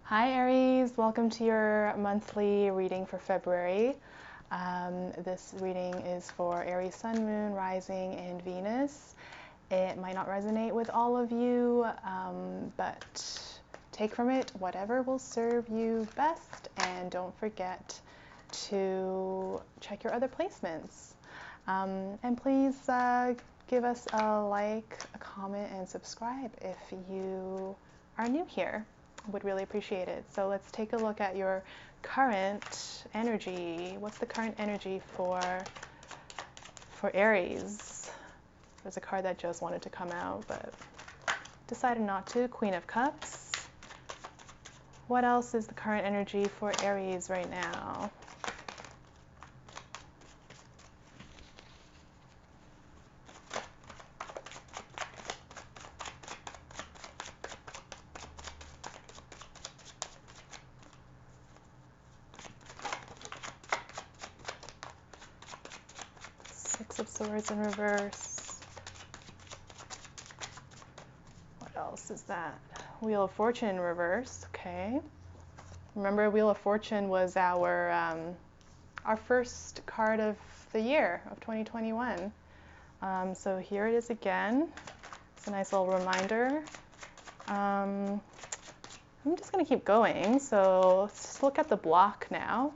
Hi Aries, welcome to your monthly reading for February. This reading is for Aries Sun, Moon, Rising, and Venus. It might not resonate with all of you, but take from it whatever will serve you best, and don't forget to check your other placements. And please give us a like, a comment, and subscribe if you are new here. Would really appreciate it. So let's take a look at your current energy. What's the current energy for Aries? There's a card that just wanted to come out, but decided not to. Queen of Cups. What else is the current energy for Aries right now? Six of Swords in reverse. What else is that? Wheel of Fortune in reverse. Okay. Remember, Wheel of Fortune was our first card of the year of 2021. So here it is again. It's a nice little reminder. I'm just going to keep going. So let's look at the block now.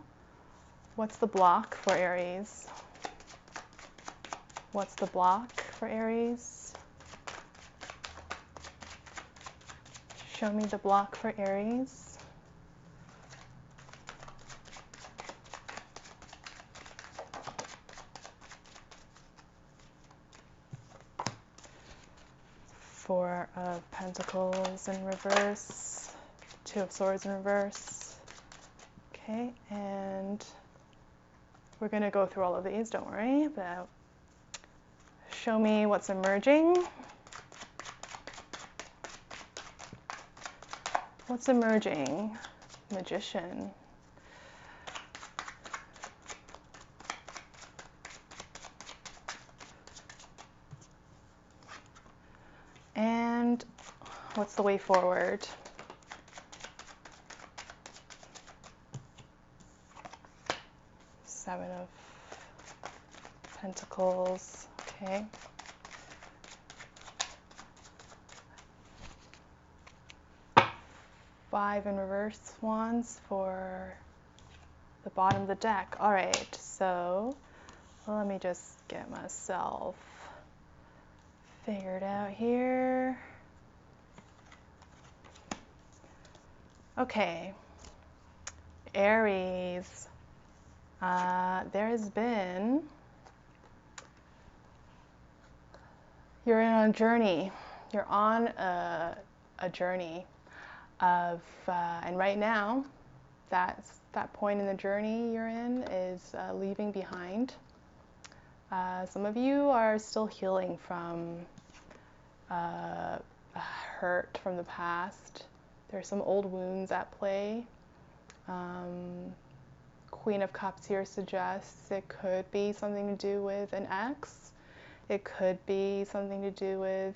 What's the block for Aries? What's the block for Aries? Show me the block for Aries. Four of Pentacles in reverse. Two of Swords in reverse. Okay, and we're going to go through all of these, don't worry. But show me what's emerging. What's emerging? Magician. And what's the way forward? Seven of Pentacles. Okay. Five in reverse wands for the bottom of the deck. All right, so let me just get myself figured out here. Okay, Aries, there has been, you're on a journey. You're on a journey of, and right now, that point in the journey you're in is leaving behind. Some of you are still healing from hurt from the past. There's some old wounds at play. Queen of Cups here suggests it could be something to do with an ex. It could be something to do with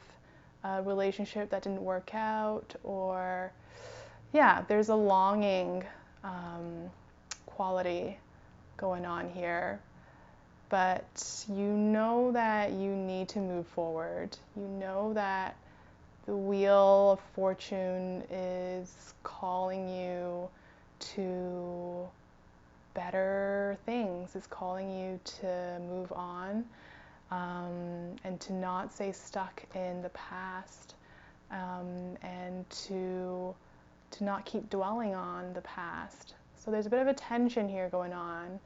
a relationship that didn't work out, or yeah, there's a longing quality going on here. But you know that you need to move forward. You know that the Wheel of Fortune is calling you to better things, is calling you to move on, and to not stay stuck in the past, and to not keep dwelling on the past. So there's a bit of a tension here going on,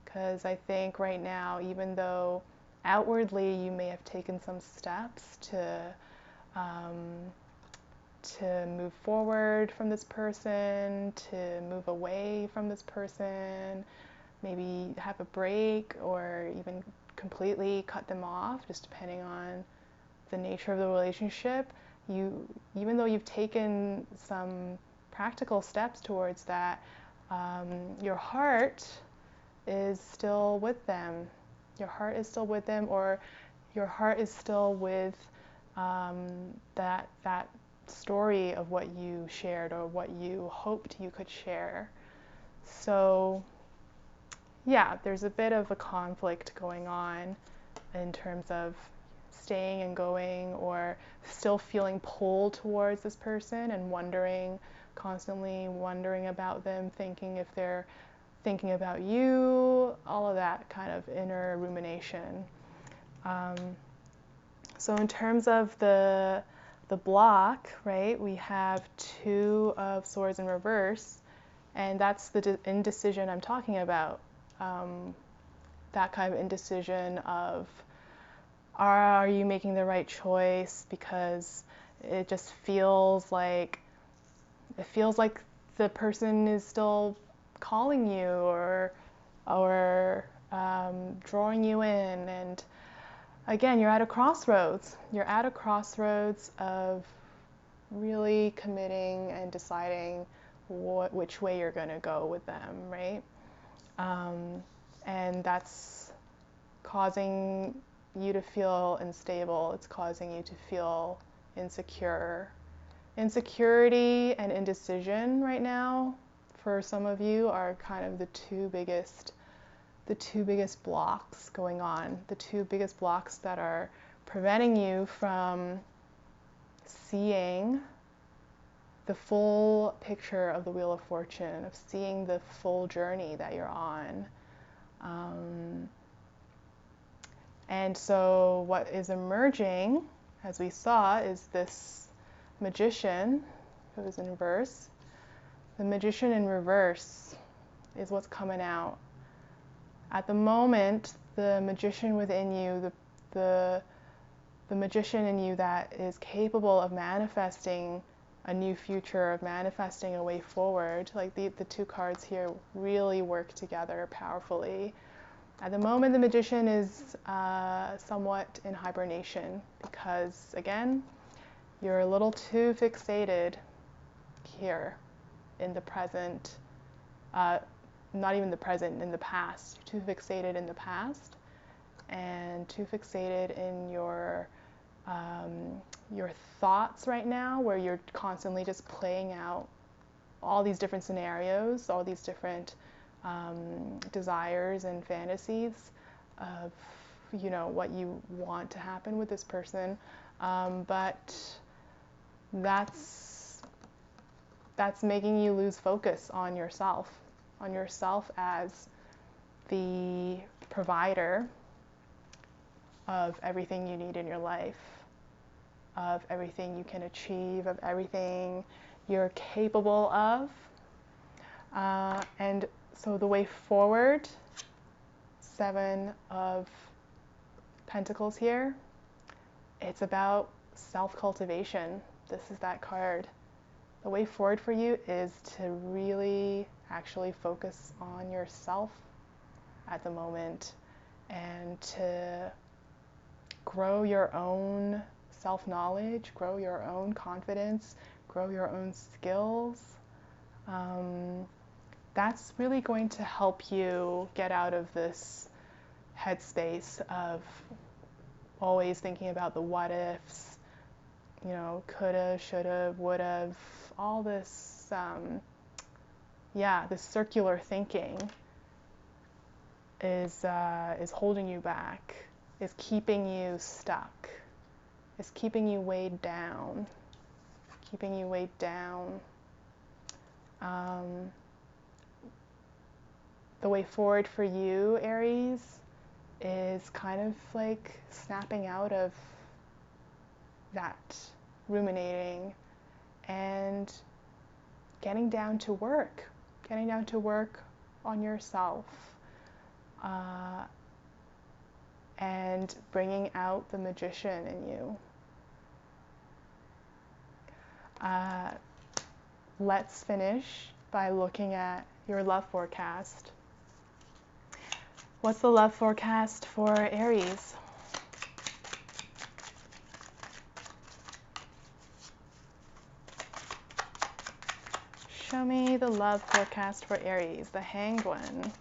because I think right now, even though outwardly you may have taken some steps to move forward from this person, to move away from this person, maybe have a break, or even completely cut them off, just depending on the nature of the relationship. Even though you've taken some practical steps towards that, your heart is still with them. Your heart is still with them, or your heart is still with that story of what you shared or what you hoped you could share. So yeah, there's a bit of a conflict going on in terms of staying and going, or still feeling pulled towards this person and wondering, constantly wondering about them, thinking if they're thinking about you, all of that kind of inner rumination. So in terms of the block, right, we have Two of Swords in reverse, and that's the indecision I'm talking about. That kind of indecision of, are you making the right choice? Because it just feels like the person is still calling you, or drawing you in. And again, you're at a crossroads. You're at a crossroads of really committing and deciding which way you're going to go with them, right? And that's causing you to feel unstable. It's causing you to feel insecure. Insecurity and indecision right now, for some of you, are kind of the two biggest blocks going on, the two biggest blocks that are preventing you from seeing the full picture of the Wheel of Fortune, of seeing the full journey that you're on. And so what is emerging, as we saw, is this Magician who is in reverse. The Magician in reverse is what's coming out. At the moment, the magician within you, the magician in you that is capable of manifesting a new future, of manifesting a way forward, like the two cards here really work together powerfully. At the moment, the magician is somewhat in hibernation because, again, you're a little too fixated here in the present, not even the present, in the past. You're too fixated in the past and too fixated in your thoughts right now, where you're constantly just playing out all these different scenarios, all these different desires and fantasies of, you know, what you want to happen with this person, but that's making you lose focus on yourself as the provider of everything you need in your life, of everything you can achieve, of everything you're capable of. And so the way forward, Seven of Pentacles here, it's about self-cultivation. This is that card. The way forward for you is to really actually focus on yourself at the moment and to grow your own self-knowledge, grow your own confidence, grow your own skills. That's really going to help you get out of this headspace of always thinking about the what ifs, you know, coulda, shoulda, woulda, all this, this circular thinking is holding you back, is keeping you stuck, is keeping you weighed down, The way forward for you, Aries, is kind of like snapping out of that ruminating and getting down to work on yourself, and bringing out the magician in you. Let's finish by looking at your love forecast. What's the love forecast for Aries? Show me the love forecast for Aries, the Hanged One.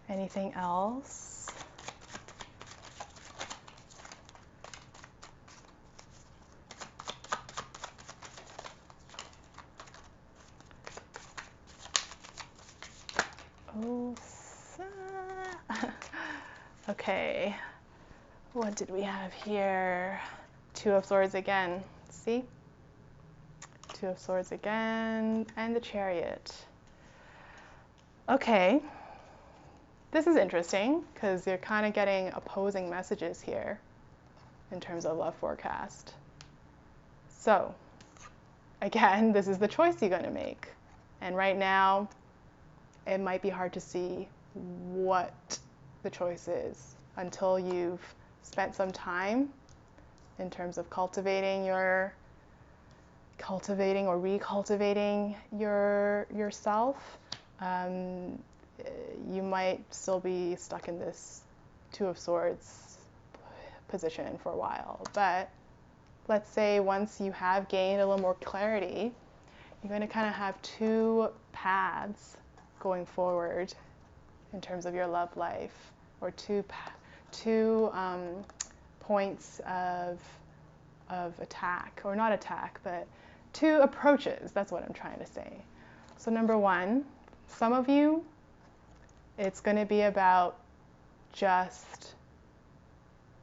Anything else? Okay, what did we have here? Two of Swords again. See? Two of Swords again, and the Chariot. Okay, this is interesting because you're kind of getting opposing messages here in terms of love forecast. So, again, this is the choice you're going to make. And right now, it might be hard to see what the choice is until you've spent some time in terms of cultivating or recultivating yourself. You might still be stuck in this Two of Swords position for a while. But let's say once you have gained a little more clarity, you're going to kind of have two paths going forward in terms of your love life, or two points of attack, or not attack, but two approaches. That's what I'm trying to say. So number one, some of you, it's going to be about just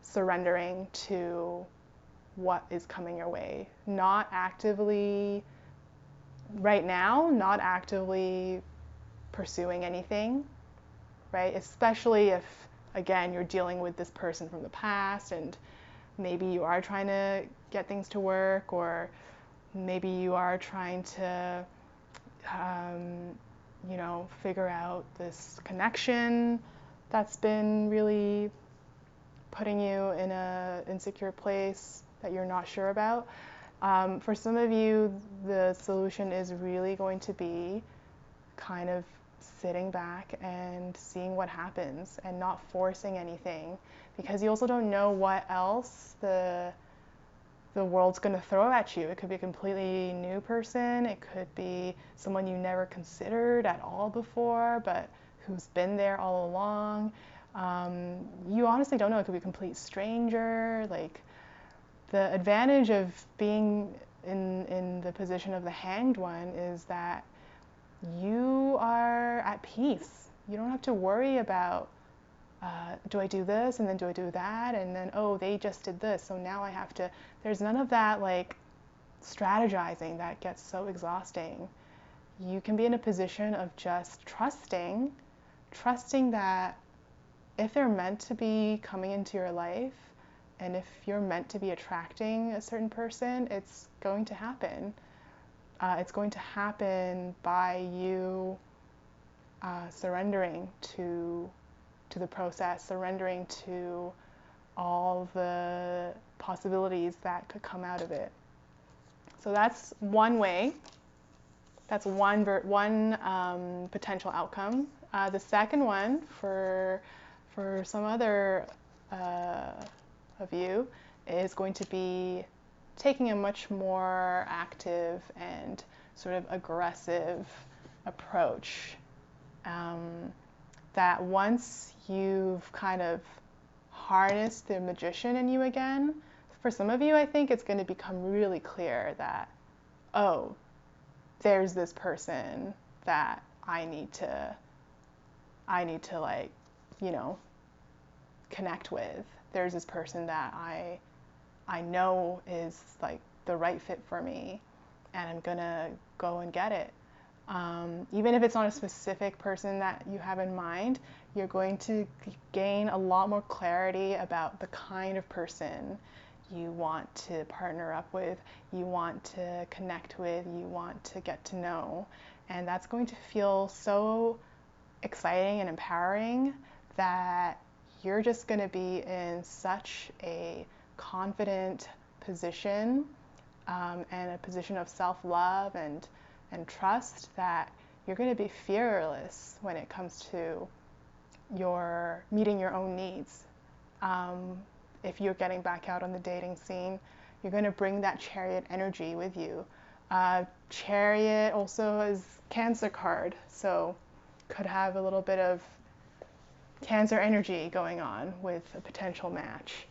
surrendering to what is coming your way. Not actively, right now, not actively pursuing anything, right? Especially if, again, you're dealing with this person from the past and maybe you are trying to get things to work, or maybe you are trying to, figure out this connection that's been really putting you in an insecure place that you're not sure about. For some of you, the solution is really going to be kind of sitting back and seeing what happens and not forcing anything, because you also don't know what else the world's going to throw at you. It could be a completely new person. It could be someone you never considered at all before, but who's been there all along. You honestly don't know. It could be a complete stranger. Like, the advantage of being in the position of the Hanged One is that you are at peace. You don't have to worry about, do I do this and then do I do that, and then, oh, they just did this, so now I have to. There's none of that like strategizing that gets so exhausting. You can be in a position of just trusting that if they're meant to be coming into your life, and if you're meant to be attracting a certain person, it's going to happen. It's going to happen by you surrendering to the process, surrendering to all the possibilities that could come out of it. So that's one way. That's one potential outcome. The second one, for some other of you, is going to be taking a much more active and sort of aggressive approach. That once you've kind of harnessed the magician in you again, for some of you, I think it's going to become really clear that, oh, there's this person that I need to like, connect with. There's this person that I know is like the right fit for me, and I'm gonna go and get it. Even if it's not a specific person that you have in mind, you're going to gain a lot more clarity about the kind of person you want to partner up with, you want to connect with, you want to get to know. And that's going to feel so exciting and empowering that you're just going to be in such a confident position, and a position of self-love and trust, that you're going to be fearless when it comes to your meeting your own needs. If you're getting back out on the dating scene, you're going to bring that Chariot energy with you. Chariot also is Cancer card, so could have a little bit of Cancer energy going on with a potential match,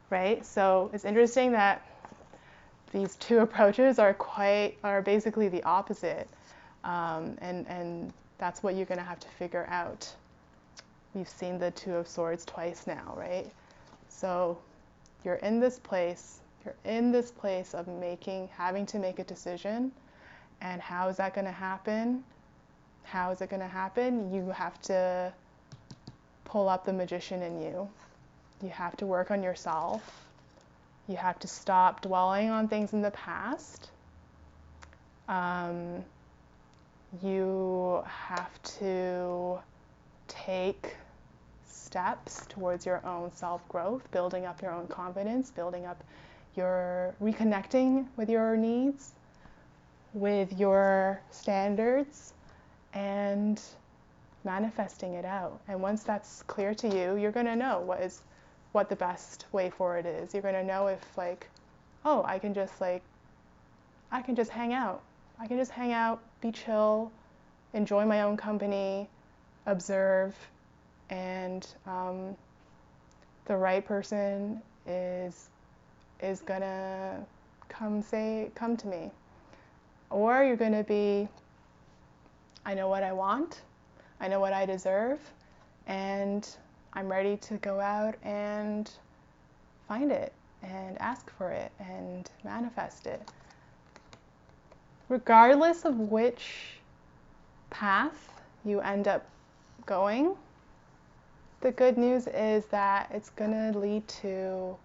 right? So it's interesting that these two approaches are basically the opposite, and That's what you're going to have to figure out. We've seen the Two of Swords twice now, right? So you're in this place. You're in this place of having to make a decision. And how is that going to happen? How is it going to happen? You have to pull up the magician in you. You have to work on yourself. You have to stop dwelling on things in the past. You have to take steps towards your own self-growth, building up your own confidence, building up reconnecting with your needs, with your standards, and manifesting it out. And once that's clear to you, you're going to know what the best way forward is. You're going to know if oh, I can just hang out. I can just hang out, be chill, enjoy my own company, observe, and the right person is gonna come to me. Or you're gonna be, I know what I want, I know what I deserve, and I'm ready to go out and find it and ask for it and manifest it. Regardless of which path you end up going, the good news is that it's going to lead to,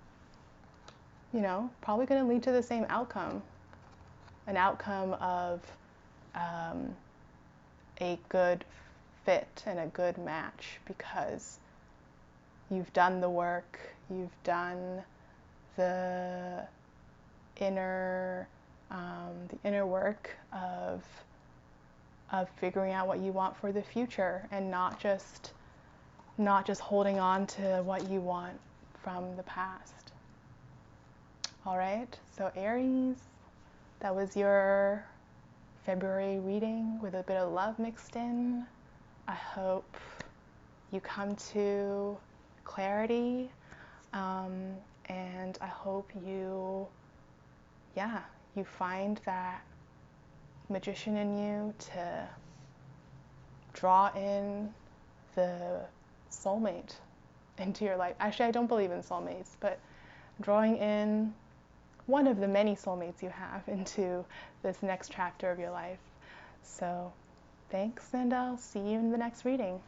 probably going to lead to the same outcome. An outcome of a good fit and a good match, because you've done the work, you've done the inner work of figuring out what you want for the future, and not just holding on to what you want from the past. All right, so Aries, that was your February reading with a bit of love mixed in. I hope you come to clarity, and I hope you find that magician in you to draw in the soulmate into your life. Actually, I don't believe in soulmates, but drawing in one of the many soulmates you have into this next chapter of your life. So thanks, and I'll see you in the next reading.